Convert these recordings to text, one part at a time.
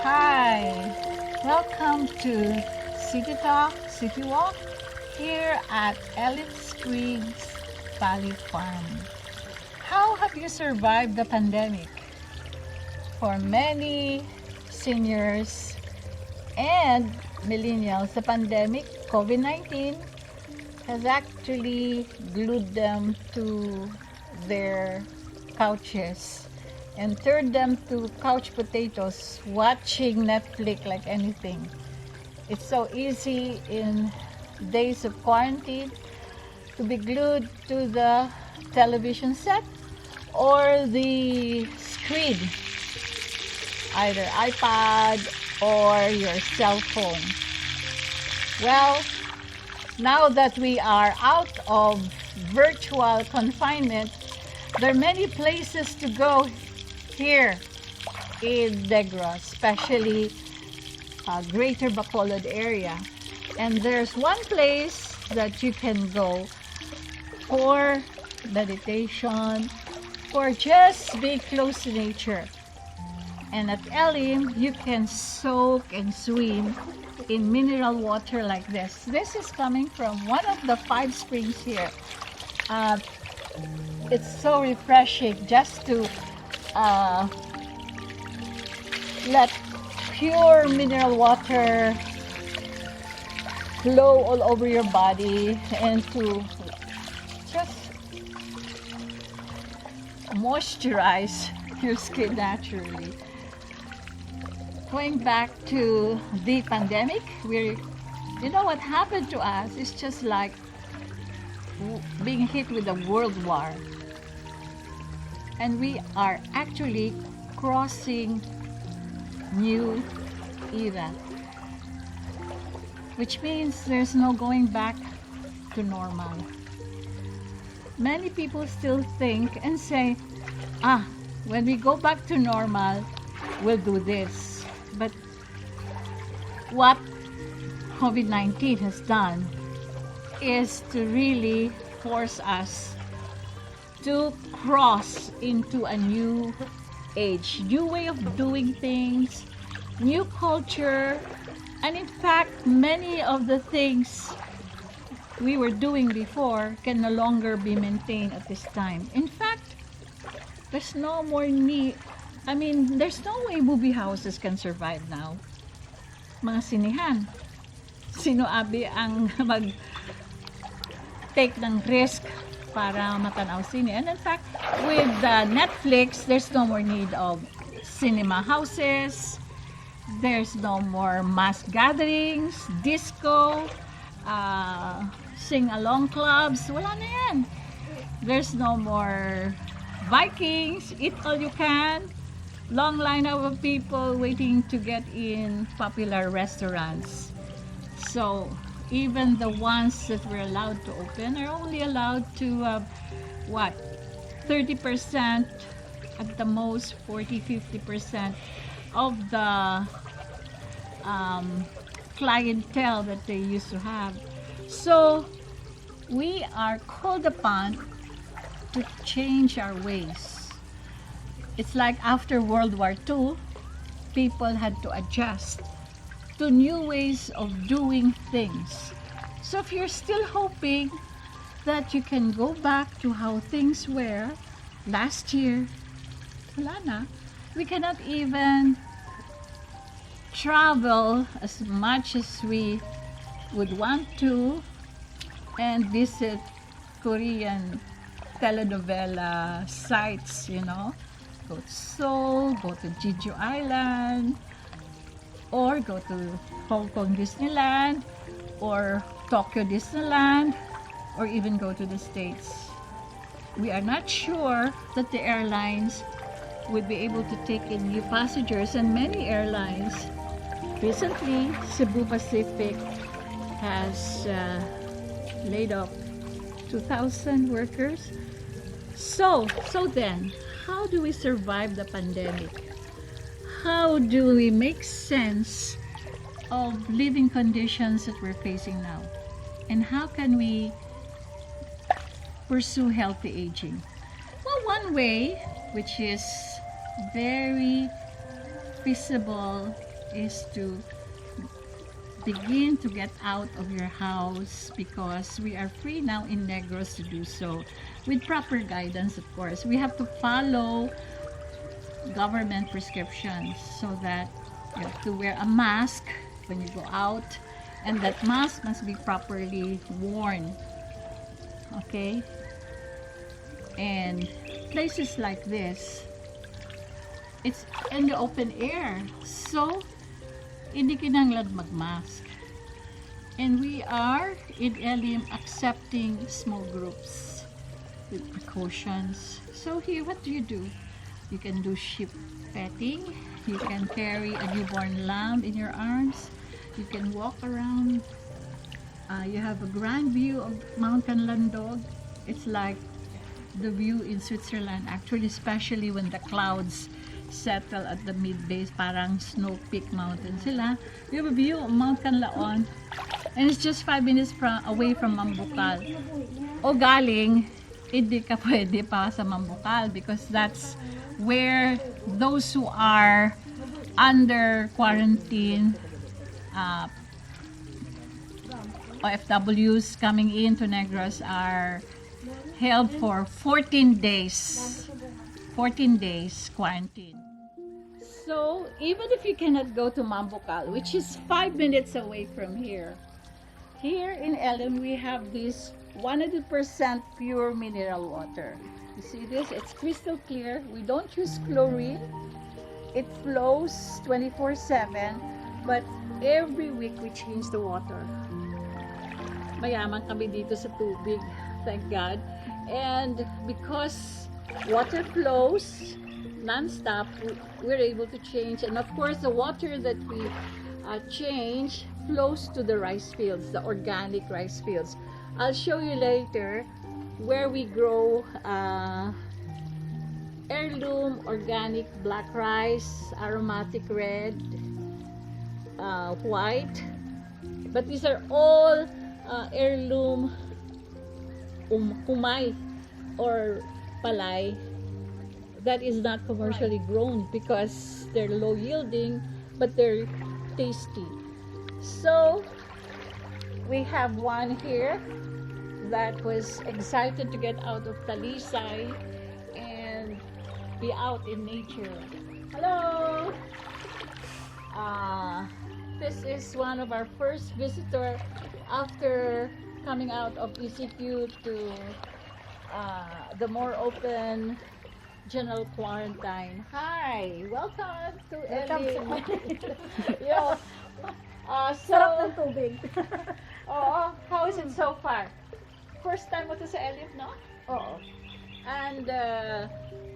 Hi, welcome to City Talk, City Walk here at Elim Springs Valley Farm. How have you survived the pandemic? For many seniors and millennials, the pandemic, COVID-19, has actually glued them to their couches and turned them to couch potatoes, watching Netflix like anything. It's so easy in days of quarantine to be glued to the television set or the screen, either iPad or your cell phone. Well, now that we are out of virtual confinement, there are many places to go here in Negros, especially Greater Bacolod area. And there's one place that you can go for meditation, for just being close to nature. And at Elim, you can soak and swim in mineral water like this. This is coming from one of the 5 springs here. It's so refreshing just to let pure mineral water flow all over your body and to just moisturize your skin naturally. Going back to the pandemic, you know what happened to us is just like being hit with a world war. And we are actually crossing new era, which means there's no going back to normal. Many people still think and say, when we go back to normal, we'll do this. But what COVID-19 has done is to really force us to cross into a new age, new way of doing things, new culture, and in fact, many of the things we were doing before can no longer be maintained at this time. In fact, there's no more need. There's no way movie houses can survive now. Mga sinihan. Sino abi ang take ng risk para matanaw sine? And in fact, with Netflix, there's no more need of cinema houses. There's no more mass gatherings, disco, sing-along clubs. Wala na yan. There's no more Vikings, eat all you can. Long line of people waiting to get in popular restaurants. So even the ones that were allowed to open are only allowed to 30%, at the most 40-50% of the clientele that they used to have. So we are called upon to change our ways. It's like after World War II, people had to adjust to new ways of doing things. So if you're still hoping that you can go back to how things were last year, wala na. We cannot even travel as much as we would want to and visit Korean telenovela sites, Go to Seoul, go to Jeju Island, or go to Hong Kong Disneyland, or Tokyo Disneyland, or even go to the States. We are not sure that the airlines would be able to take in new passengers, and many airlines, recently Cebu Pacific has laid off 2,000 workers. So then, how do we survive the pandemic? How do we make sense of living conditions that we're facing now? And how can we pursue healthy aging? Well, one way, which is very feasible is to begin to get out of your house, because we are free now in Negros to do so with proper guidance. Of course, we have to follow government prescriptions, so that you have to wear a mask when you go out, and that mask must be properly worn. Okay? And places like this, it's in the open air, so hindi kinanglan mag-mask. And we are in Elim accepting small groups with precautions. So here, what do? You can do sheep petting, you can carry a newborn lamb in your arms, you can walk around. You have a grand view of Mount Canlandog. It's like the view in Switzerland, actually, especially when the clouds settle at the mid-base, parang snow peak mountain sila. You have a view of Mount Canlaon, and it's just 5 minutes away from MAMBUCAL. O galing, hindi ka pwede pa sa MAMBUCAL, because that's where those who are under quarantine, OFWs coming into Negros, are held for 14 days. 14 days quarantine. So even if you cannot go to MAMBUCAL, which is 5 minutes away from here in Elim, we have this 100% pure mineral water. You see this? It's crystal clear. We don't use chlorine. It flows 24/7, but every week we change the water. Mayaman kami dito sa tubig, thank God. And because water flows non-stop, we're able to change. And of course, the water that we change flows to the rice fields, the organic rice fields. I'll show you later where we grow heirloom organic black rice, aromatic red, white. But these are all heirloom kumay or palay that is not commercially grown, because they're low yielding but they're tasty. So we have one here that was excited to get out of Talisay and be out in nature. Hello! This is one of our first visitor after coming out of ECQ to the more open general quarantine. Hi! Welcome to Elim. Yo, Sarap ng tubig. Oo, how is it so far? First time mo to sa Elim, no? Oo. And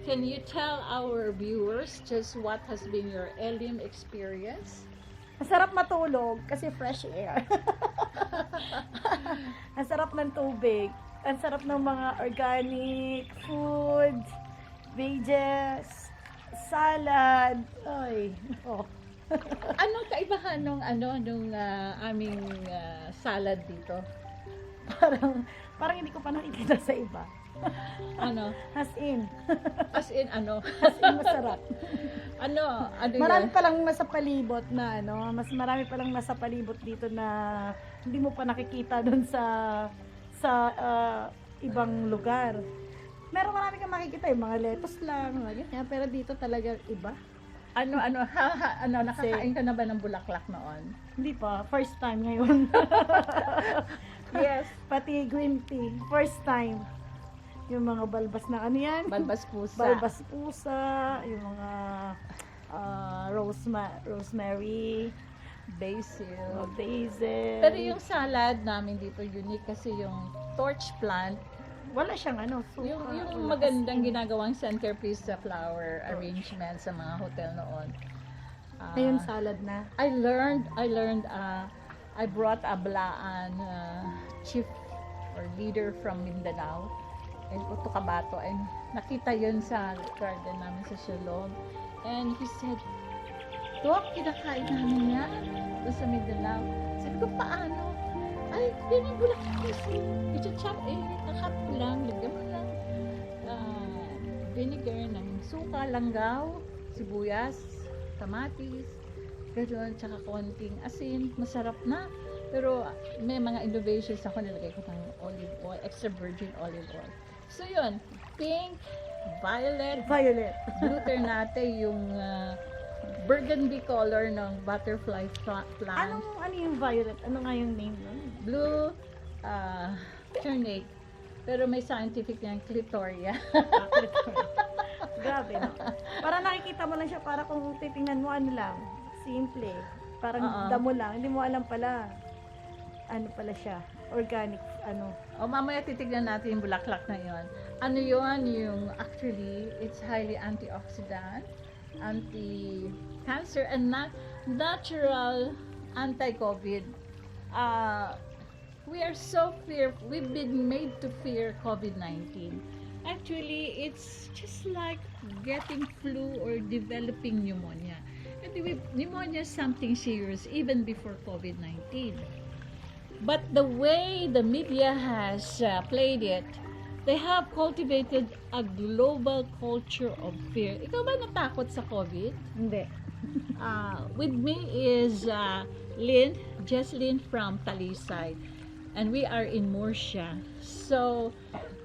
can you tell our viewers just what has been your Elim experience? Masarap matulog kasi fresh air. Ang sarap ng tubig. Ang sarap ng mga organic food, veggies, salad. Ay, oh. Anong kaibahan nung aming salad dito? Parang hindi ko pa nakikita sa iba. Ano? As in. As in ano? As in masarap. ano Marami yan? palang nasa palibot na mas marami palang nasa palibot dito na hindi mo pa nakikita doon sa ibang lugar. Meron marami kang makikita, yung mga lettuce lang, mga ganyan, pero dito talaga iba. Nakakain ka na ba ng bulaklak noon? Hindi pa, first time ngayon. Yes. Pati green tea, first time. Yung mga balbas na ano yan? Balbas pusa. Balbas pusa, yung mga rosemary, Basil. basil. Pero yung salad namin dito unique kasi yung torch plant, wala siyang suka, yung wala magandang kasi. ginagawang centerpiece sa flower arrangement sa mga hotel noon. Ngayon salad na. I learned I brought a Blaan chief or leader from Mindanao, and Puto Kabato, and nakita yun sa garden namin sa Shalom, and he said, "Dok, kinakain namin yan doon sa Mindanao." Sabi ko, paano? Ay, yan yung bulaklak kasi i-chop, kakap mo lang, lagyan mo lang vinegar ng suka, langgaw, sibuyas, kamatis, Gano'n, tsaka konting asin, masarap na. Pero may mga innovations ako, nilagay ko ng olive oil, extra virgin olive oil. So yun, pink, violet, Violet. blue ternate, yung burgundy color ng butterfly plant. Ano yung violet? Ano nga yung name nun? Blue ternate. Pero may scientific niyang clitoria. Grabe, no? Para nakikita mo lang siya, para kung titingnan mo, ano lang, simple. Parang damo lang. Hindi mo alam pala, ano pala siya, organic, ano. O mamaya titignan natin yung bulaklak na yon. Ano yon? Yung actually, it's highly antioxidant, anti-cancer, and natural anti-COVID. We are so we've been made to fear COVID-19. Actually, it's just like getting flu or developing pneumonia. And pneumonia is something serious even before COVID-19. But the way the media has played it, they have cultivated a global culture of fear. Ikaw ba natakot sa COVID? Hindi. With me is Jesslyn from Talisay. And we are in Murcia. So,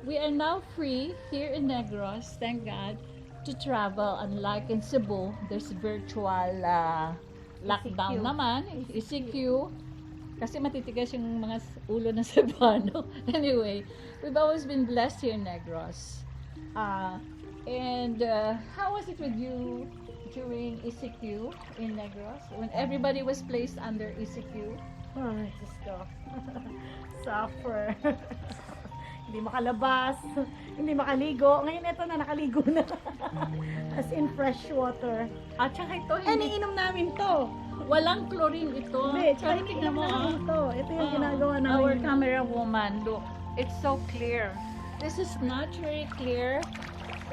we are now free here in Negros, thank God, to travel. Unlike in Cebu, there's virtual lockdown ECQ. naman, ECQ. Kasi matitigas yung mga ulo ng Cebuano. Anyway, we've always been blessed here in Negros. And how was it with you during ECQ in Negros? When everybody was placed under ECQ? Ay, Diyos ko. Suffer. Hindi makalabas, hindi makaligo. Ngayon ito na, nakaligo na. As in fresh water. At saka ito, Iniinom namin to. walang chlorine ito. Hindi, tsaka Pero tingnan iniinom mo, namin to. Ito yung ginagawa namin. Our camera woman, look, it's so clear. This is naturally clear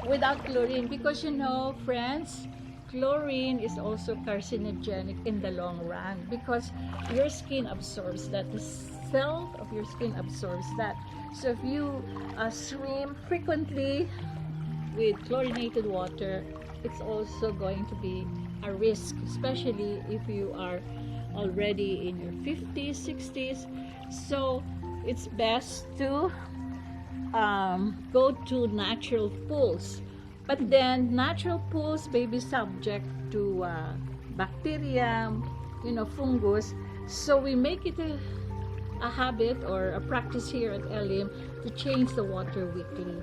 without chlorine because you know, friends, chlorine is also carcinogenic in the long run because your skin absorbs that. The cell of your skin absorbs that. So if you swim frequently with chlorinated water, it's also going to be a risk, especially if you are already in your 50s, 60s. So it's best to go to natural pools. But then natural pools may be subject to bacteria, fungus. So we make it a habit or a practice here at Elim to change the water weekly.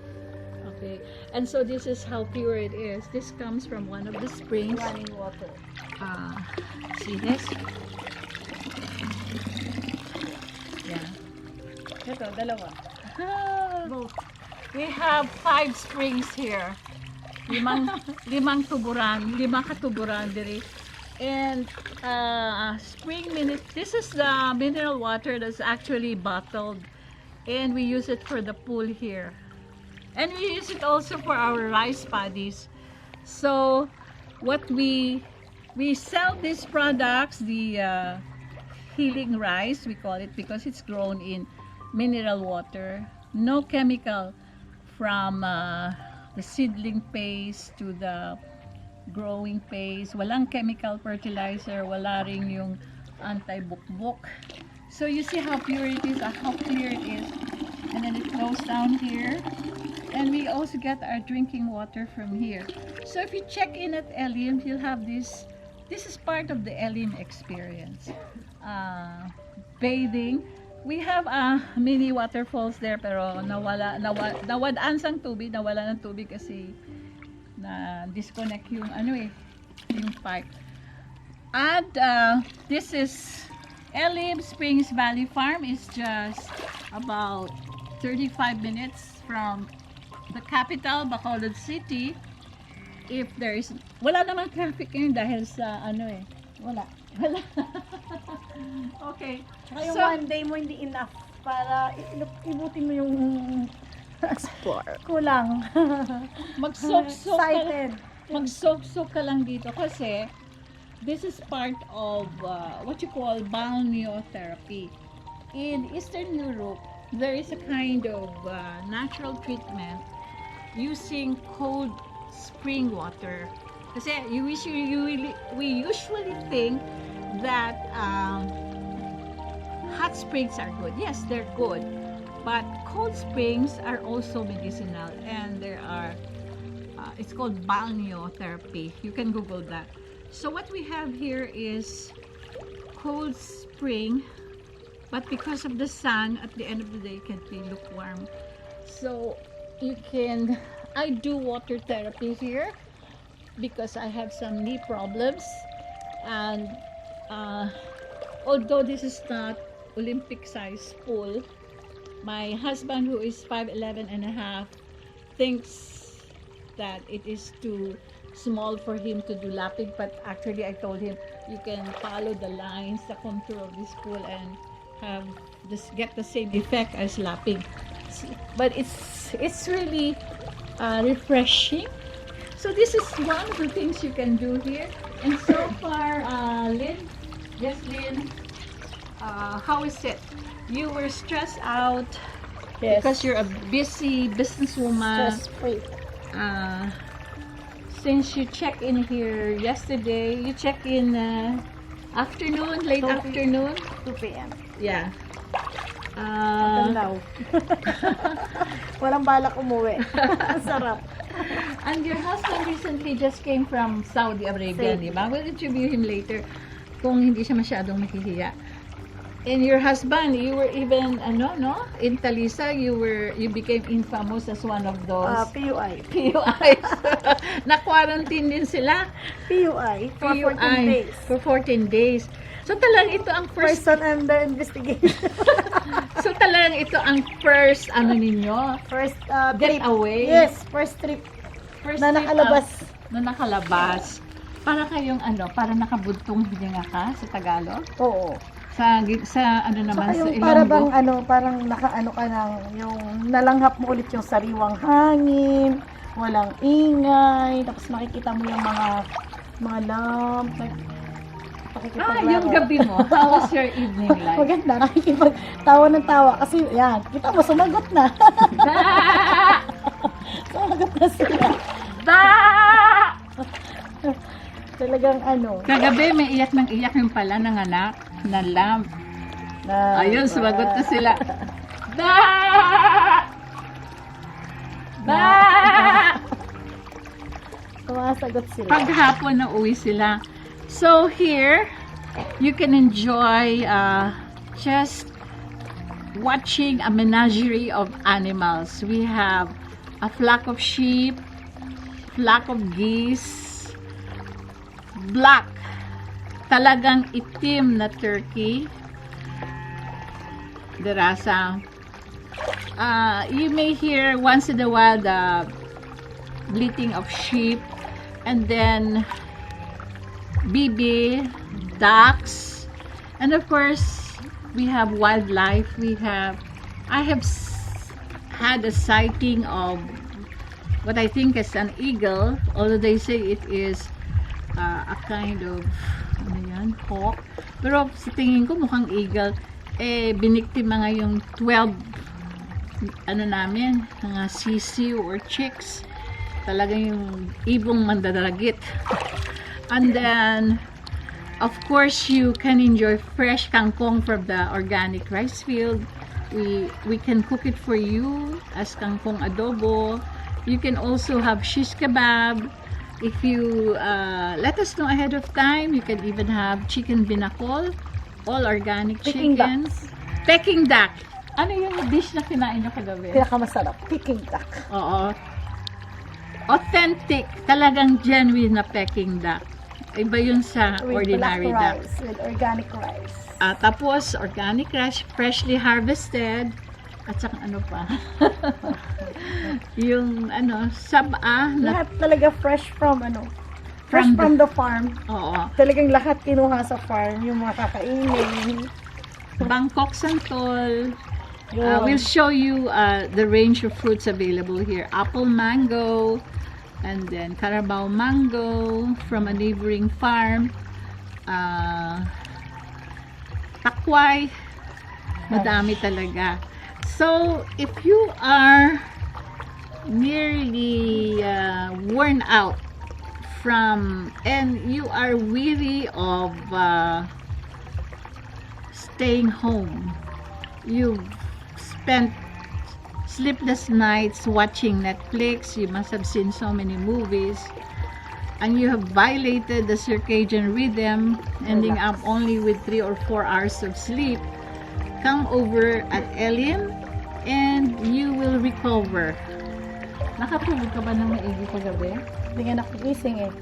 Okay, and so this is how pure it is. This comes from one of the springs. Running water. See this? Yeah. Ito, dalawa. Both. We have 5 springs here. limang katuburan diri. And this is the mineral water that's actually bottled, and we use it for the pool here. And we use it also for our rice paddies. So what we sell these products, the healing rice, we call it, because it's grown in mineral water, no chemical from the seedling phase to the growing phase, walang chemical fertilizer, wala ring yung anti-bukbok. So you see how pure it is, how clear it is. And then it flows down here. And we also get our drinking water from here. So if you check in at Elim, you'll have this. This is part of the Elim experience. Bathing. We have mini waterfalls there, pero nawadaan sang tubig, nawala ng tubig kasi na disconnect yung yung pipe. And this is Elim Springs Valley Farm. Is just about 35 minutes from the capital, Bacolod City. If there is, wala namang traffic ngayon dahil sa wala. Okay. Tsaka yung So, one day mo hindi enough para ibutin mo yung kulang. mag-soak-soak ka, Excited. mag-soak-soak ka lang dito kasi this is part of what you call balneotherapy. In Eastern Europe, there is a kind of natural treatment using cold spring water. Kasi we usually think that hot springs are good. Yes, they're good. But cold springs are also medicinal, and there are, it's called balneo therapy. You can Google that. So what we have here is cold spring, but because of the sun, at the end of the day, it can be lukewarm. So you can, I do water therapy here because I have some knee problems, and although this is not Olympic size pool, my husband, who is 5'11" and a half, thinks that it is too small for him to do lapping, but actually I told him you can follow the lines, the contour of this pool, and have this, get the same effect as lapping. But it's really refreshing. So this is one of the things you can do here. And so far, Lynn, how is it? You were stressed out because you're a busy businesswoman. Stress-free. Since you checked in here yesterday, you checked in afternoon, late 2 afternoon. 2 p.m. Yeah. Until now. Walang balak umuwi. Ang sarap. And your husband recently just came from Saudi Arabia, di ba? We'll interview him later kung hindi siya masyadong mahihiya. And your husband, you were even, in Talisa, you became infamous as one of those PUI. PUIs. Na-quarantine din sila. PUI for 14 days. For 14 days. So talagang ito ang first, Person under investigation. so talagang ito ang first, ninyo? First Get trip. away? Yes, first trip. First Na trip nakalabas. Na nakalabas. Para kayong para nakabudtong hininga ka sa Tagalog? Oo. Sa naman, Saka sa yung Ilonggo? para bang parang nakaano ka ng, yung nalanghap mo ulit yung sariwang hangin, walang ingay, tapos makikita mo yung mga lamp, yung gabi mo, how was your evening life? Maganda, nakikipagtawa ng tawa kasi yan, kita mo, sumagot na. Sumagot na sila. Talagang Kagabi may iyak ng iyak yung pala ng anak na lamp. Ayun, sumagot na sila. Sumasagot sila. Paghapon na uwi sila. So here, you can enjoy just watching a menagerie of animals. We have a flock of sheep, flock of geese, black, talagang itim na turkey, derasa. You may hear once in a while the bleating of sheep, and then bibi, ducks, and of course we have wildlife. I have had a sighting of what I think is an eagle, although they say it is a kind of hawk, pero sa tingin ko mukhang eagle. Biniktima nga yung 12 namin, mga sisiw or chicks, talagang yung ibong mandadaragit. And then of course you can enjoy fresh kangkong from the organic rice field. We can cook it for you as kangkong adobo. You can also have shish kebab. If you let us know ahead of time, you can even have chicken binakol, all organic chickens. Peking duck. Ano yung dish na kinain nyo kagabi? Pinakamasarap, Peking duck. Oo. Authentic, talagang genuine na Peking duck. Iba yun sa ordinary duck. With organic rice. Tapos, organic rice, freshly harvested. At saka ano pa? Yung saba. Lahat talaga fresh from from the farm. Oo. Talagang lahat kinuha sa farm, yung mga kakainin. Bangkok santol. We'll show you the range of fruits available here. Apple mango, and then Carabao mango from a neighboring farm. Takway. Madami talaga. So, if you are nearly worn out and you are weary of staying home. You've spent sleepless nights watching Netflix. You must have seen so many movies, and you have violated the circadian rhythm, ending up only with 3 or 4 hours of sleep. Come over at Elim and you will recover. Nakatulog ka ba ng maigi kagabi? Hindi nga nakigising eh.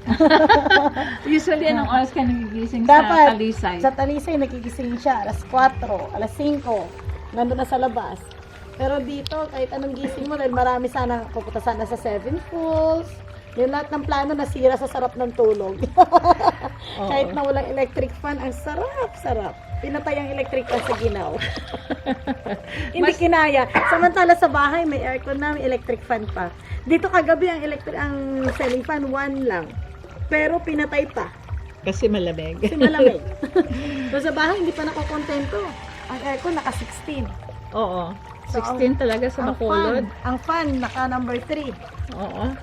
Usually, anong oras ka nagigising Dapat, sa Talisay? Sa Talisay, nagigising siya. Alas 4, alas 5. Nandun na sa labas. Pero dito, kahit anong gising mo, dahil marami sana, pupunta sana sa 7 Falls. Yung lahat ng plano nasira sa sarap ng tulog. Kahit na walang electric fan, ang sarap. Pinatay ang electric fan sa ginaw. Hindi kinaya. Samantala sa bahay, may aircon na, may electric fan pa. Dito kagabi, ang ceiling fan, 1 lang. Pero pinatay pa. Kasi malamig. So sa bahay, hindi pa nakokontento. Ang aircon, naka 16. Oo. 16 talaga sa Bacolod. Ang fan, naka number 3. Oo.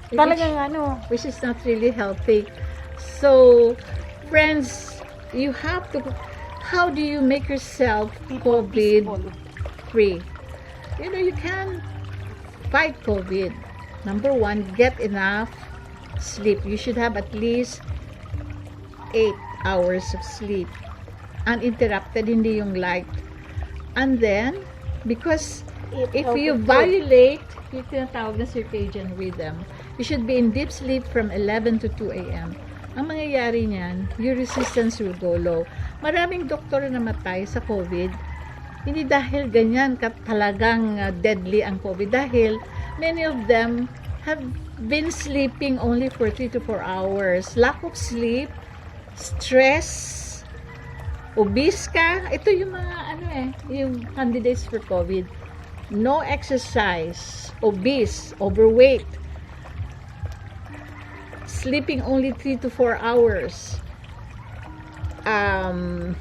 Talagang which is not really healthy. So, friends, you have to, how do you make yourself COVID free? You know, you can fight COVID. Number 1, get enough sleep. You should have at least 8 hours of sleep. Uninterrupted, hindi yung light. And then, because if you violate yung tinatawag na circadian rhythm, you should be in deep sleep from 11 to 2 a.m. Ang mangyayari niyan, your resistance will go low. Maraming doktor na namatay sa COVID, hindi dahil ganyan talagang deadly ang COVID, dahil many of them have been sleeping only for 3 to 4 hours. Lack of sleep, stress, obese ka, ito yung mga yung candidates for COVID. No exercise, obese, overweight, sleeping only 3 to 4 hours.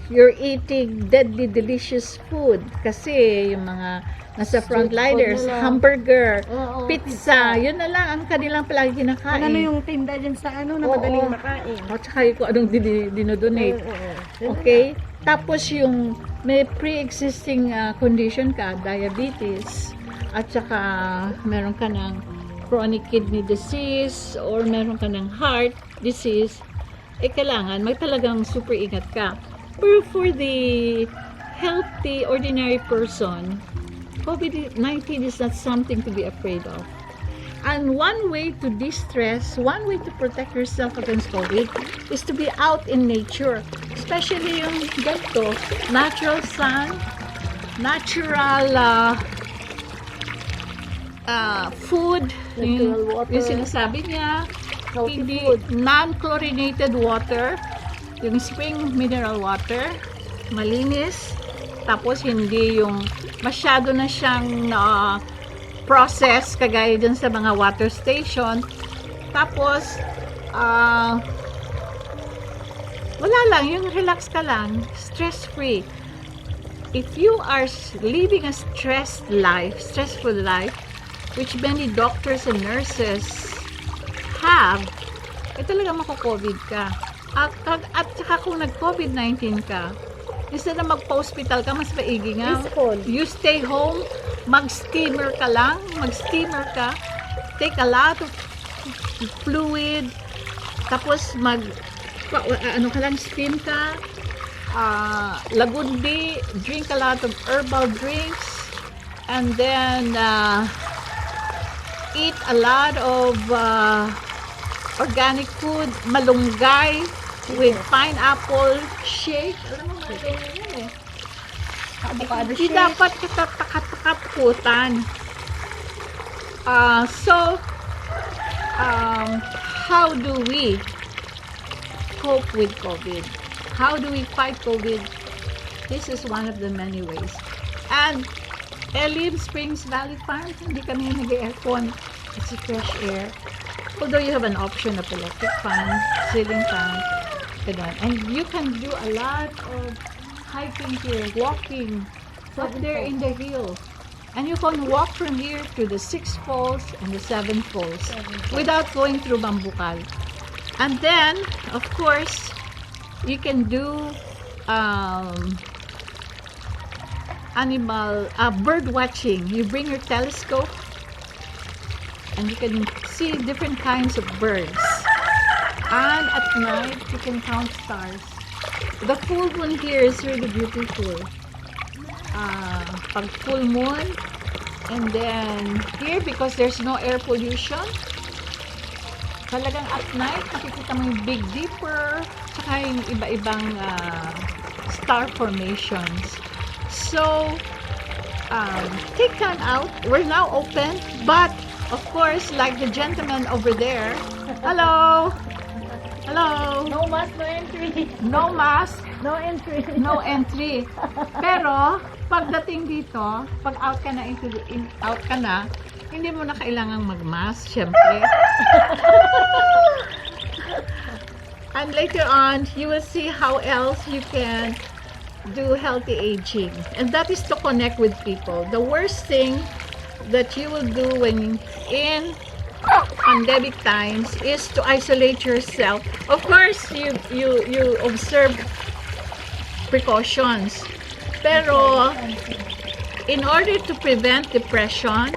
You're eating deadly delicious food kasi yung mga nasa frontliners, hamburger, pizza, yun na lang ang kanilang palagi kinakain. Ano yung tinda dyan sa na madaling makain. At saka yung anong dinodonate. Okay? Tapos yung may pre-existing condition ka, diabetes, at saka meron ka ng chronic kidney disease or meron ka ng heart disease, kailangan talagang super ingat ka. Pero for the healthy, ordinary person, COVID-19 is not something to be afraid of. And one way to de-stress, one way to protect yourself against COVID is to be out in nature. Especially yung ganito, natural sun, natural food, yung sinasabi niya, hindi non-chlorinated water, yung spring mineral water, malinis, tapos hindi yung masyado na siyang process kagaya dyan sa mga water station. Tapos wala lang, yung relax ka lang, stress-free. If you are living a stressful life, which many doctors and nurses have, talaga mako-COVID ka. At saka kung nag-COVID-19 ka, instead na magpa-hospital ka, mas maigi nga. You stay home, mag-steamer ka lang, take a lot of fluid, tapos steam ka, lagundi, drink a lot of herbal drinks, and then eat a lot of organic food, malunggay with pineapple shake. Alam mo, yan Avocado Hindi shake. dapat katakutan. How do we cope with COVID? How do we fight COVID? This is one of the many ways. And Elim Springs Valley Farm, hindi kami nag-aircon. It's a fresh air. Although you have an option of electric fan, ceiling fan, and you can do a lot of hiking here, walking up there in the hills. And you can walk from here to the 6 falls and the 7 falls without going through MAMBUCAL. And then, of course, you can do bird watching. You bring your telescope and you can see different kinds of birds. And at night, you can count stars. The full moon here is really beautiful. Pag full moon, and then here, because there's no air pollution, talagang at night, nakikita mo yung Big Dipper, tsaka yung iba-ibang star formations. So, take time out. We're now open, but of course, like the gentleman over there, hello! Hello! No mask, no entry. No mask, No entry. no entry. Pero, pagdating dito, pag out ka na, hindi mo na kailangang mag-mask, syempre. And later on, you will see how else you can do healthy aging. And that is to connect with people. The worst thing that you will do when in pandemic times is to isolate yourself. Of course, you observe precautions. Pero, in order to prevent depression,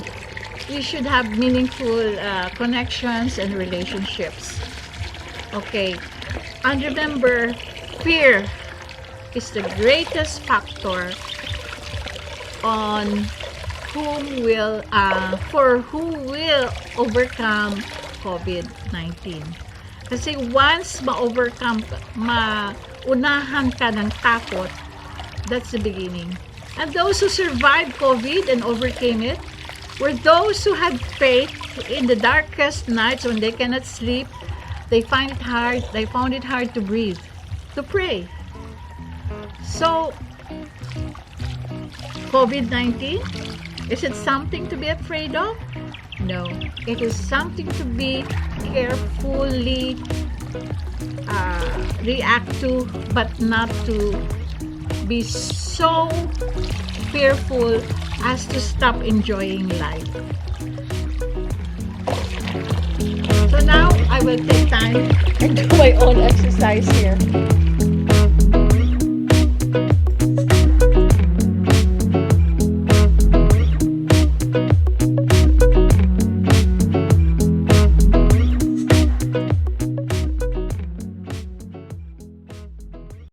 you should have meaningful connections and relationships. Okay. And remember, fear is the greatest factor on who will overcome COVID-19. Kasi once maunahan ka ng takot, that's the beginning. And those who survived COVID and overcame it were those who had faith in the darkest nights when they cannot sleep. They found it hard to breathe, to pray. So, COVID-19, is it something to be afraid of? No. It is something to be carefully react to, but not to be so fearful as to stop enjoying life. So now, I will take time and do my own exercise here.